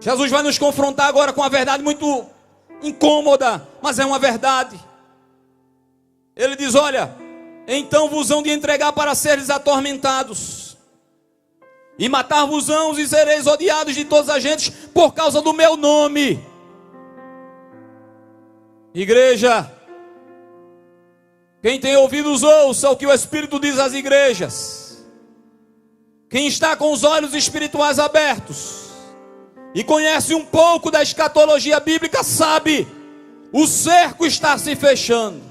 Jesus vai nos confrontar agora com uma verdade muito incômoda, mas é uma verdade. Ele diz: olha, então vos hão de entregar para seres atormentados, e matar-vos-ão e sereis odiados de todas as gentes por causa do meu nome. Igreja, quem tem ouvidos ouça o que o Espírito diz às igrejas. Quem está com os olhos espirituais abertos e conhece um pouco da escatologia bíblica sabe, o cerco está se fechando.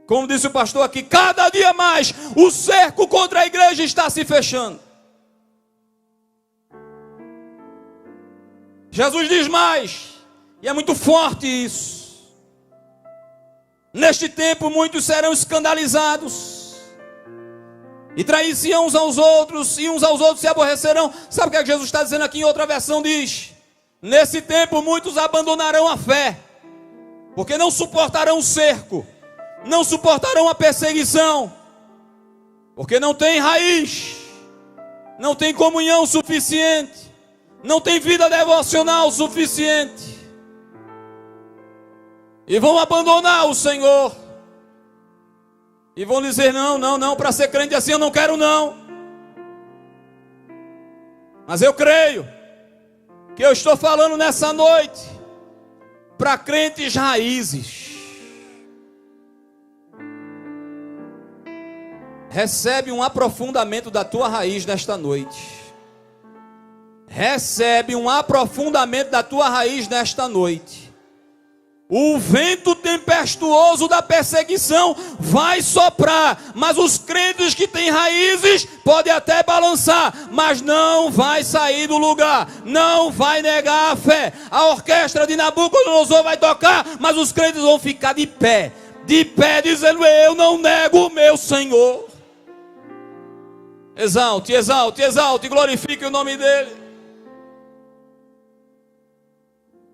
Como disse o pastor aqui, cada dia mais o cerco contra a igreja está se fechando. Jesus diz mais, e é muito forte isso: neste tempo muitos serão escandalizados, e trair-se uns aos outros, e uns aos outros se aborrecerão. Sabe o que é que Jesus está dizendo aqui? Em outra versão diz: nesse tempo muitos abandonarão a fé, porque não suportarão o cerco, não suportarão a perseguição, porque não tem raiz, não tem comunhão suficiente, não tem vida devocional suficiente, e vão abandonar o Senhor, e vão dizer: não, para ser crente assim eu não quero não. Mas eu creio que eu estou falando nessa noite para crentes raízes. Recebe um aprofundamento da tua raiz nesta noite. Recebe um aprofundamento da tua raiz nesta noite. O vento tempestuoso da perseguição vai soprar, mas os crentes que têm raízes podem até balançar, mas não vai sair do lugar, não vai negar a fé. A orquestra de Nabucodonosor vai tocar, mas os crentes vão ficar de pé, dizendo: eu não nego o meu Senhor. Exalte, exalte, exalte, glorifique o nome dele.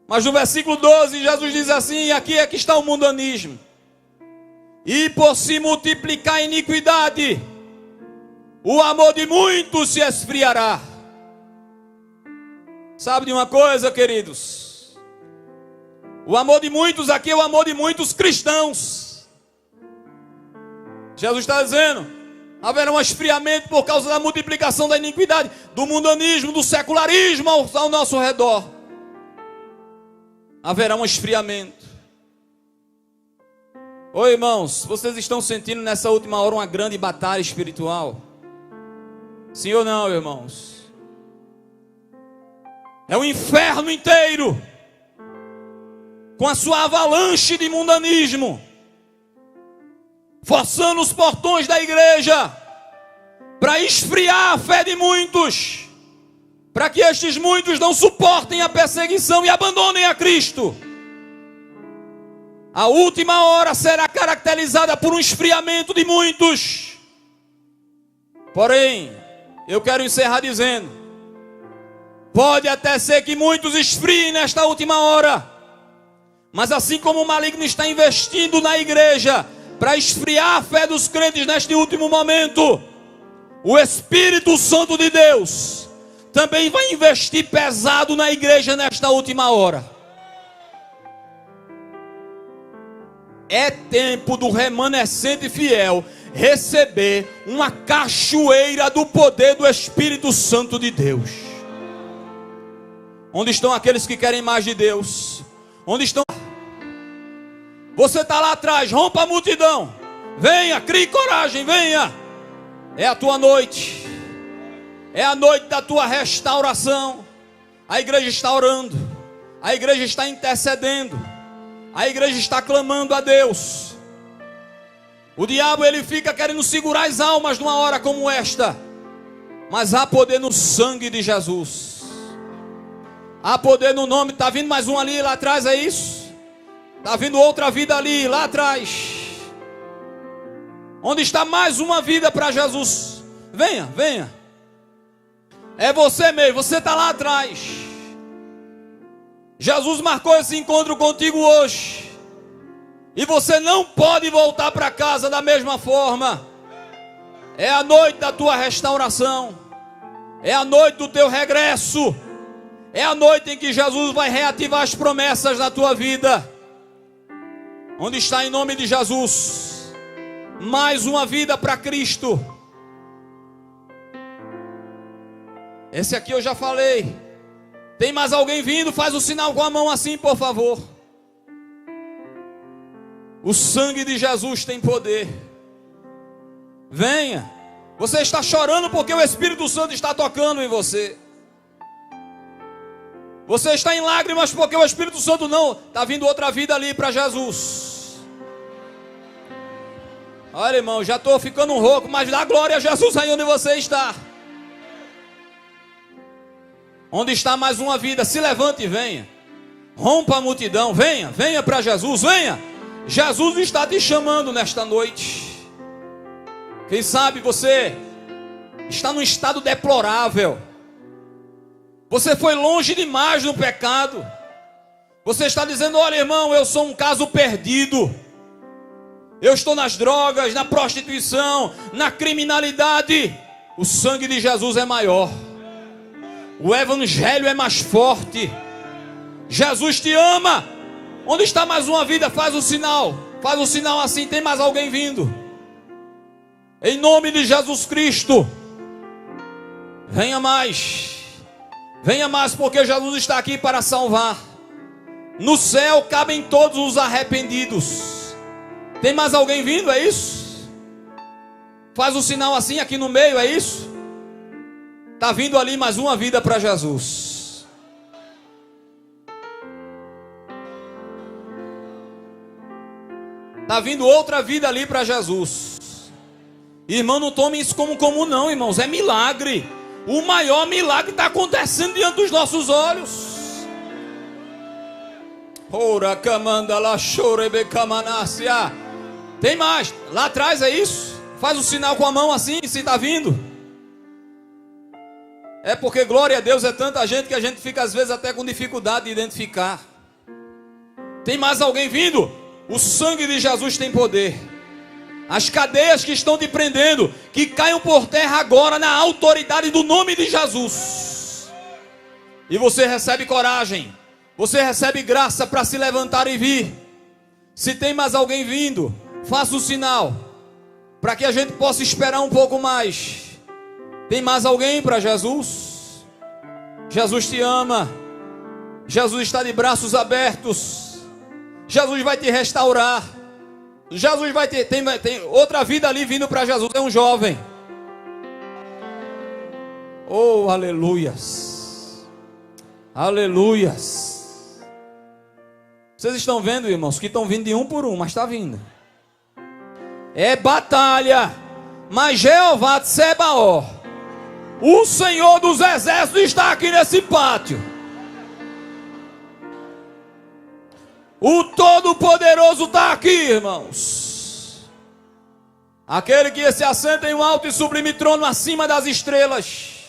Mas no versículo 12, Jesus diz assim, e aqui é que está o mundanismo: e por se multiplicar a iniquidade, o amor de muitos se esfriará. Sabe de uma coisa, queridos? O amor de muitos aqui é o amor de muitos cristãos. Jesus está dizendo: haverá um esfriamento por causa da multiplicação da iniquidade, do mundanismo, do secularismo ao nosso redor. Haverá um esfriamento. Oi, irmãos, vocês estão sentindo nessa última hora uma grande batalha espiritual? Sim ou não, irmãos? É o inferno inteiro, com a sua avalanche de mundanismo, forçando os portões da igreja para esfriar a fé de muitos, para que estes muitos não suportem a perseguição e abandonem a Cristo. A última hora será caracterizada por um esfriamento de muitos. Porém, eu quero encerrar dizendo: pode até ser que muitos esfriem nesta última hora, mas assim como o maligno está investindo na igreja para esfriar a fé dos crentes neste último momento, o Espírito Santo de Deus também vai investir pesado na igreja nesta última hora. É tempo do remanescente fiel receber uma cachoeira do poder do Espírito Santo de Deus. Onde estão aqueles que querem mais de Deus? Onde estão? Você está lá atrás, rompa a multidão. Venha, crie coragem, venha. É a tua noite. É a noite da tua restauração. A igreja está orando, a igreja está intercedendo, a igreja está clamando a Deus. O diabo, ele fica querendo segurar as almas numa hora como esta, mas há poder no sangue de Jesus. Há poder no nome. Está vindo mais um ali, lá atrás, é isso? Está vindo outra vida ali, lá atrás. Onde está mais uma vida para Jesus? Venha, venha. É você mesmo, você está lá atrás. Jesus marcou esse encontro contigo hoje. E você não pode voltar para casa da mesma forma. É a noite da tua restauração. É a noite do teu regresso. É a noite em que Jesus vai reativar as promessas da tua vida. Onde está, em nome de Jesus, mais uma vida para Cristo. Esse aqui eu já falei. Tem mais alguém vindo? Faz o sinal com a mão assim, por favor. O sangue de Jesus tem poder. Venha. Você está chorando porque o Espírito Santo está tocando em você. Você está em lágrimas porque o Espírito Santo não. Está vindo outra vida ali para Jesus. Olha, irmão, já estou ficando rouco, mas dá glória a Jesus aí onde você está. Onde está mais uma vida? Se levante e venha. Rompa a multidão, venha para Jesus, venha. Jesus está te chamando nesta noite. Quem sabe você está num estado deplorável. Você foi longe demais no pecado. Você está dizendo: olha, irmão, eu sou um caso perdido. Eu estou nas drogas, na prostituição, na criminalidade. O sangue de Jesus é maior. O evangelho é mais forte. Jesus te ama. Onde está mais uma vida? Faz o sinal. Faz o sinal assim. Tem mais alguém vindo? Em nome de Jesus Cristo. Venha mais. Venha mais, porque Jesus está aqui para salvar. No céu cabem todos os arrependidos. Tem mais alguém vindo? É isso? Faz o sinal assim aqui no meio. É isso? Está vindo ali mais uma vida para Jesus. Está vindo outra vida ali para Jesus. Irmão, não tome isso como comum não, irmãos. É milagre. O maior milagre está acontecendo diante dos nossos olhos. Ora, camanda lá, chorebe camanácia. Tem mais. Lá atrás é isso. Faz o sinal com a mão assim, se está vindo. É porque, glória a Deus, é tanta gente que a gente fica às vezes até com dificuldade de identificar. Tem mais alguém vindo? O sangue de Jesus tem poder. As cadeias que estão te prendendo, que caiam por terra agora na autoridade do nome de Jesus. E você recebe coragem. Você recebe graça para se levantar e vir. Se tem mais alguém vindo, faça o sinal, para que a gente possa esperar um pouco mais. Tem mais alguém para Jesus? Jesus te ama. Jesus está de braços abertos. Jesus vai te restaurar. Jesus vai ter. Tem outra vida ali vindo para Jesus. É um jovem. Oh, aleluias. Aleluias. Vocês estão vendo, irmãos, que estão vindo de um por um, mas está vindo. É batalha. Mas Jeová Tsebaó, o Senhor dos Exércitos, está aqui nesse pátio. O Todo-Poderoso está aqui, irmãos. Aquele que se assenta em um alto e sublime trono acima das estrelas,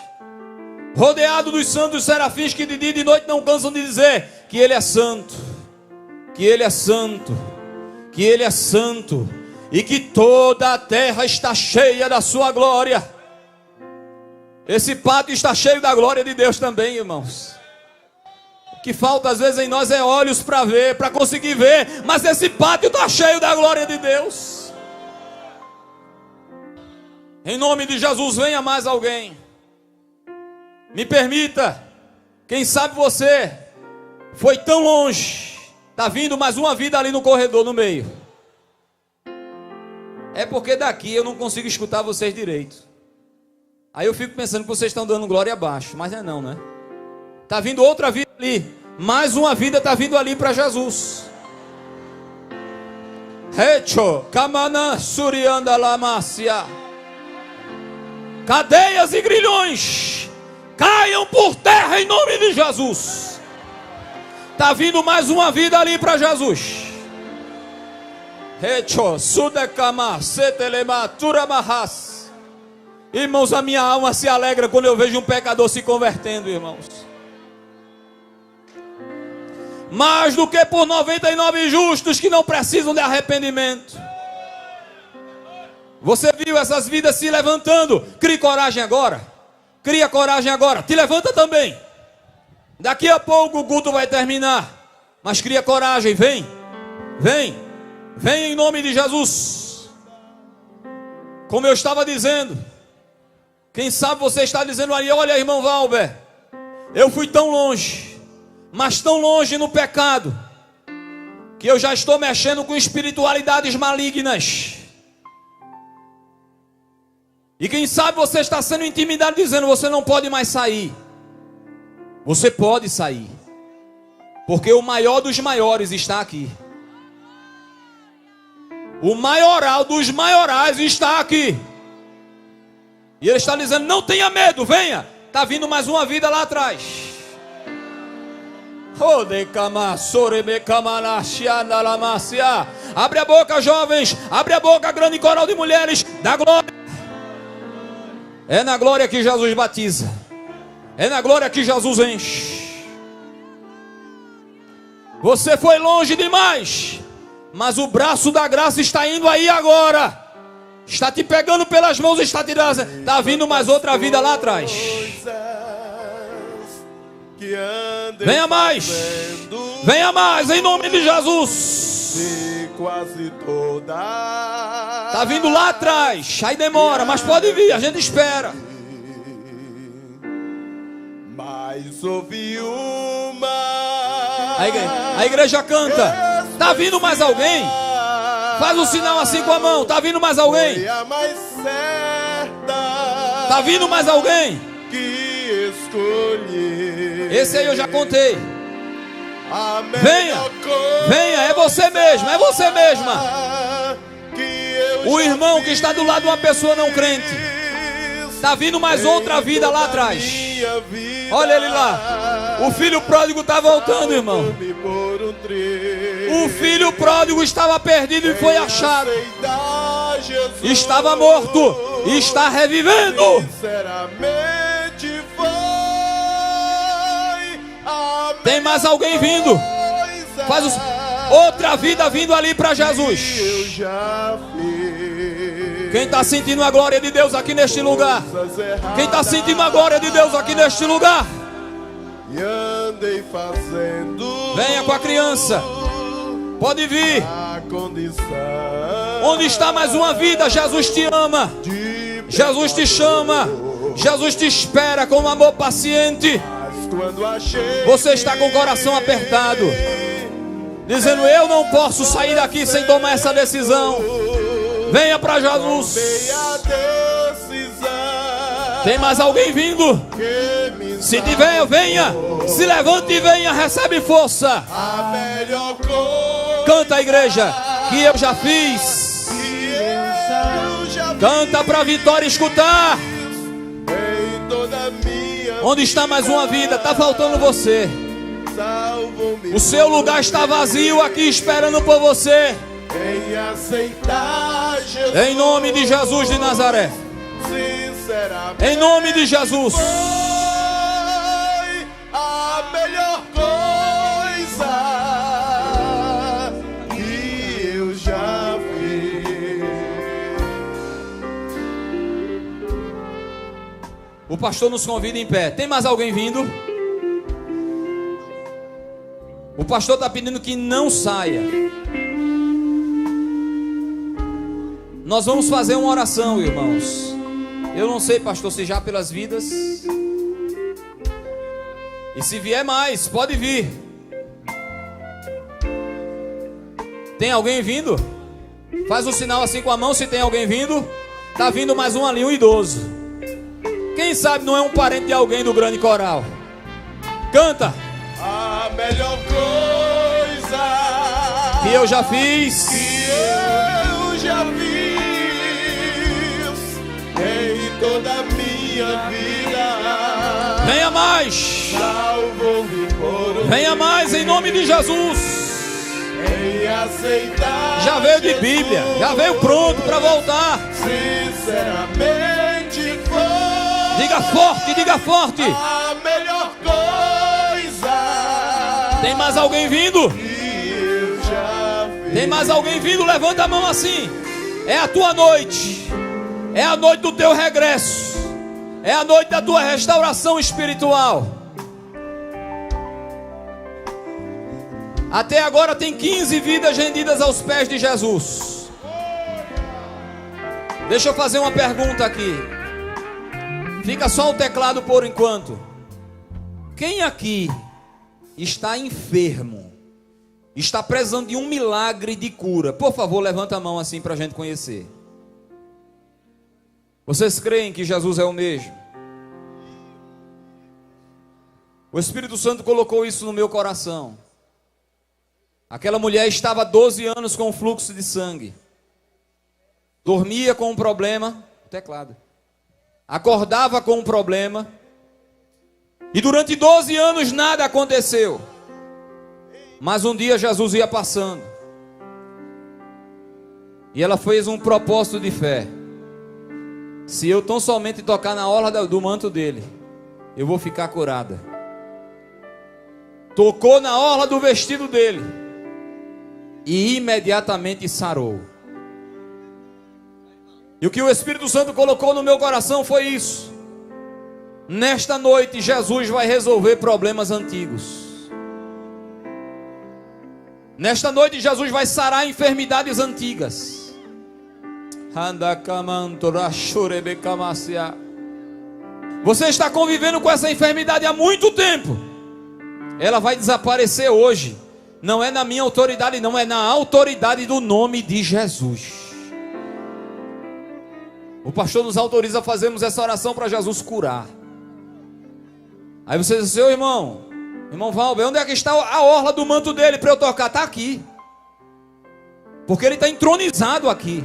rodeado dos santos serafins que de dia e de noite não cansam de dizer que Ele é santo, que Ele é santo, que Ele é santo, e que toda a terra está cheia da sua glória. Esse pátio está cheio da glória de Deus também, irmãos. O que falta às vezes em nós é olhos para ver, para conseguir ver, mas esse pátio está cheio da glória de Deus. Em nome de Jesus, venha mais alguém. Me permita, quem sabe você foi tão longe, está vindo mais uma vida ali no corredor, no meio. É porque daqui eu não consigo escutar vocês direito. Aí eu fico pensando que vocês estão dando glória abaixo, mas não, né? Está vindo outra vida ali. Mais uma vida está vindo ali para Jesus. Hecho, Kamana Surianda Lamácia. Cadeias e grilhões caiam por terra em nome de Jesus. Está vindo mais uma vida ali para Jesus. Hecho, Sudekama, Setelema, Turamahas. Irmãos, a minha alma se alegra quando eu vejo um pecador se convertendo, irmãos. mais do que por 99 justos que não precisam de arrependimento. Você viu essas vidas se levantando? Crie coragem agora. Cria coragem agora. Te levanta também. Daqui a pouco o culto vai terminar. Mas cria coragem. Vem. Vem. Vem em nome de Jesus. Como eu estava dizendo. Quem sabe você está dizendo aí: olha, irmão Valber, eu fui tão longe, mas tão longe no pecado, que eu já estou mexendo com espiritualidades malignas. E quem sabe você está sendo intimidado dizendo: você não pode mais sair. Você pode sair, porque o maior dos maiores está aqui. O maioral dos maiorais está aqui. E ele está dizendo: não tenha medo, venha. Está vindo mais uma vida lá atrás. Abre a boca, jovens. Abre a boca, grande coral de mulheres. Dá glória. É na glória que Jesus batiza. É na glória que Jesus enche. Você foi longe demais, mas o braço da graça está indo aí agora. Está te pegando pelas mãos e está te dando. Está vindo mais outra vida lá atrás. Venha mais. Venha mais em nome de Jesus. Está vindo lá atrás. Aí demora, mas pode vir, a gente espera. Mas ouvi uma. A igreja canta. Está vindo mais alguém? Faz um sinal assim com a mão. Está vindo mais alguém? Está vindo mais alguém? Que escolhi. Esse aí eu já contei. Venha, venha, é você mesmo, é você mesma. O irmão que está do lado de uma pessoa não crente. Está vindo mais outra vida lá atrás. Olha ele lá. O filho pródigo está voltando, irmão. O filho pródigo estava perdido e foi achado. Estava morto e está revivendo. Tem mais alguém vindo. Faz outra vida vindo ali para Jesus. Quem está sentindo a glória de Deus aqui neste lugar? Quem está sentindo a glória de Deus aqui neste lugar? Venha com a criança. Pode vir. Onde está mais uma vida? Jesus te ama. Jesus te chama. Jesus te espera com um amor paciente. Você está com o coração apertado, dizendo: eu não posso sair daqui sem tomar essa decisão. Venha para Jesus. Tem mais alguém vindo? Se tiver, venha. Se levante e venha, recebe força. Canta, a igreja, que eu já fiz. Canta para a vitória escutar. Onde está mais uma vida? Está faltando você. O seu lugar está vazio aqui esperando por você. Em nome de Jesus de Nazaré. Em nome de Jesus. A melhor coisa que eu já fiz. O pastor nos convida em pé. Tem mais alguém vindo? O pastor está pedindo que não saia. Nós vamos fazer uma oração, irmãos. Eu não sei, pastor, se já pelas vidas. E se vier mais, pode vir. Tem alguém vindo? Faz um sinal assim com a mão se tem alguém vindo. Está vindo mais um ali, um idoso. Quem sabe não é um parente de alguém do grande coral. Canta. A melhor coisa que eu já fiz. Que eu já fiz em toda a minha vida. Venha mais. Salvo-me por um Venha mais em nome de Jesus. Em aceitar já veio de Bíblia, já veio pronto para voltar. Sinceramente foi. Diga forte, diga forte. A melhor coisa. Tem Tem mais alguém vindo? que eu já fiz. Tem mais alguém vindo? Levanta a mão assim. É a tua noite. É a noite do teu regresso. É a noite da tua restauração espiritual. Até agora tem 15 vidas rendidas aos pés de Jesus. Deixa eu fazer uma pergunta aqui. Fica só o teclado por enquanto. Quem aqui está enfermo? Está precisando de um milagre de cura? Por favor, levanta a mão assim para a gente conhecer. Vocês creem que Jesus é o mesmo? O Espírito Santo colocou isso no meu coração. Aquela mulher estava há 12 anos com fluxo de sangue. Dormia com um problema, teclado. Acordava com um problema. E durante 12 anos nada aconteceu. Mas um dia Jesus ia passando. E ela fez um propósito de fé. Se eu tão somente tocar na orla do manto dele, eu vou ficar curada. Tocou na orla do vestido dele. E imediatamente sarou. E o que o Espírito Santo colocou no meu coração foi isso. Nesta noite Jesus vai resolver problemas antigos. Nesta noite Jesus vai sarar enfermidades antigas. Você está convivendo com essa enfermidade há muito tempo. Ela vai desaparecer hoje. Não é na minha autoridade, não, é na autoridade do nome de Jesus. O pastor nos autoriza a fazermos essa oração para Jesus curar. Aí você diz, seu irmão Valber, onde é que está a orla do manto dele para eu tocar? Está aqui. Porque ele está entronizado aqui.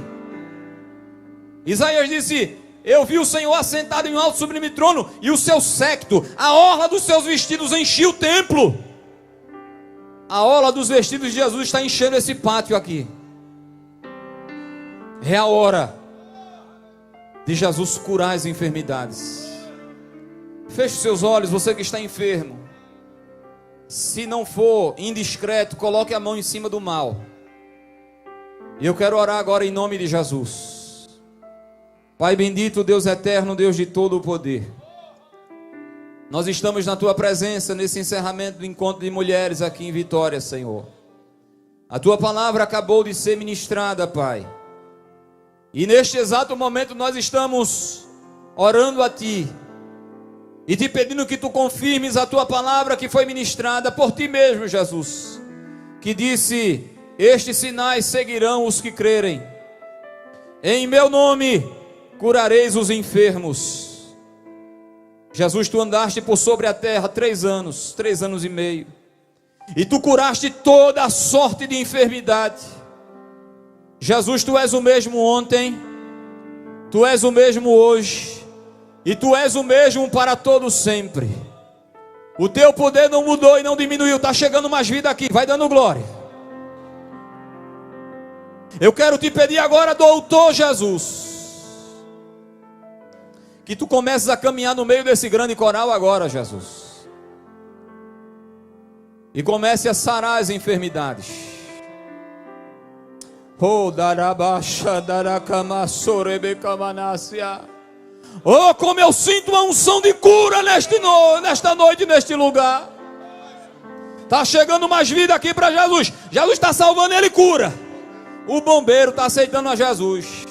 Isaías disse, eu vi o Senhor assentado em um alto sublime trono, e o seu séquito, a orla dos seus vestidos enchia o templo. A orla dos vestidos de Jesus está enchendo esse pátio aqui. É a hora de Jesus curar as enfermidades. Feche seus olhos, você que está enfermo. Se não for indiscreto, coloque a mão em cima do mal. E eu quero orar agora em nome de Jesus. Pai bendito, Deus eterno, Deus de todo o poder. Nós estamos na tua presença nesse encerramento do encontro de mulheres aqui em Vitória, Senhor. A tua palavra acabou de ser ministrada, Pai. E neste exato momento nós estamos orando a ti e te pedindo que tu confirmes a tua palavra que foi ministrada por ti mesmo, Jesus, que disse, estes sinais seguirão os que crerem. Em meu nome curareis os enfermos. Jesus, tu andaste por sobre a terra 3 anos e meio, e tu curaste toda a sorte de enfermidade. Jesus, tu és o mesmo ontem, tu és o mesmo hoje, e tu és o mesmo para todo sempre. O teu poder não mudou e não diminuiu. Está chegando mais vida aqui, vai dando glória. Eu quero te pedir agora, doutor Jesus, que tu comeces a caminhar no meio desse grande coral agora, Jesus, e comece a sarar as enfermidades. Oh, darabasha, darakamasorebekamanácia. Oh, como eu sinto uma unção de cura nesta noite, neste lugar. Está chegando mais vida aqui para Jesus. Jesus está salvando, ele cura. O bombeiro está aceitando a Jesus.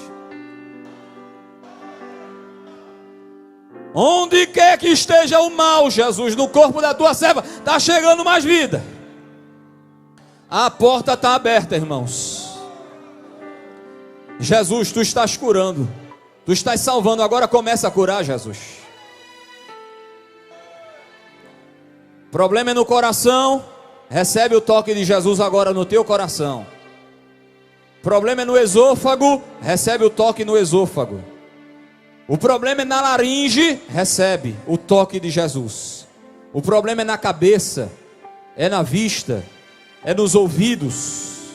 Onde quer que esteja o mal, Jesus, no corpo da tua serva, está chegando mais vida. A porta está aberta, irmãos. Jesus, tu estás curando, tu estás salvando, agora começa a curar, Jesus. Problema é no coração, recebe o toque de Jesus agora no teu coração. Problema é no esôfago, recebe o toque no esôfago. O problema é na laringe, recebe o toque de Jesus. O problema é na cabeça, é na vista, é nos ouvidos.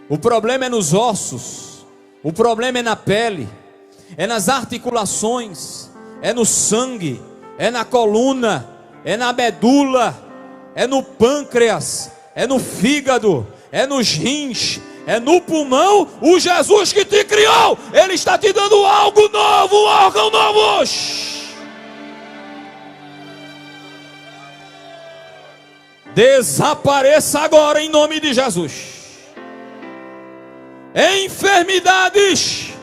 O problema é nos ossos. O problema é na pele, é nas articulações, é no sangue, é na coluna, é na medula, é no pâncreas, é no fígado, é nos rins, é no pulmão. O Jesus que te criou, Ele está te dando algo novo, um órgão novo. Desapareça agora em nome de Jesus. Enfermidades,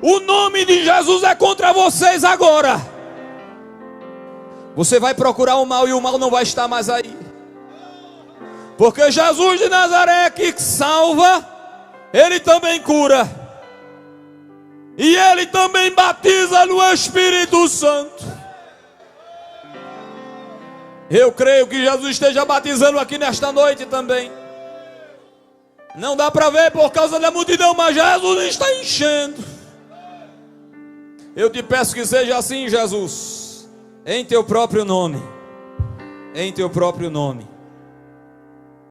o nome de Jesus é contra vocês agora. Você vai procurar o mal e o mal não vai estar mais aí. Porque Jesus de Nazaré que salva, Ele também cura. E Ele também batiza no Espírito Santo. Eu creio que Jesus esteja batizando aqui nesta noite também. Não dá para ver por causa da multidão, mas Jesus está enchendo. Eu te peço que seja assim, Jesus, em teu próprio nome. Em teu próprio nome.